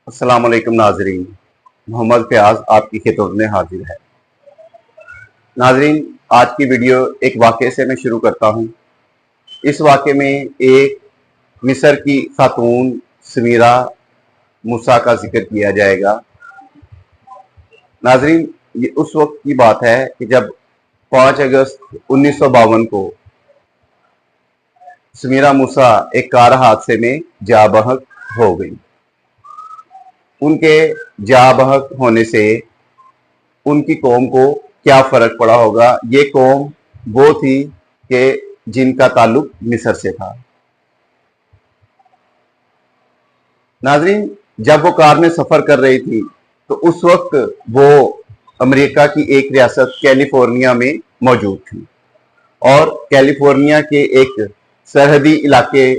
السلام علیکم ناظرین، محمد فیاض آپ کی خدمت میں حاضر ہے۔ ناظرین، آج کی ویڈیو ایک واقعے سے میں شروع کرتا ہوں۔ اس واقعے میں ایک مصر کی خاتون سمیرہ موسیٰ کا ذکر کیا جائے گا۔ ناظرین، یہ اس وقت کی بات ہے کہ جب 5 اگست 1952 کو سمیرہ موسیٰ ایک کار حادثے میں جاں بحق ہو گئی۔ ان کے جاں بحق ہونے سے ان کی قوم کو کیا فرق پڑا ہوگا۔ یہ قوم وہ تھی کہ جن کا تعلق مصر سے تھا۔ ناظرین، جب وہ کار میں سفر کر رہی تھی تو اس وقت وہ امریکہ کی ایک ریاست کیلیفورنیا میں موجود تھی، اور کیلیفورنیا کے ایک سرحدی علاقے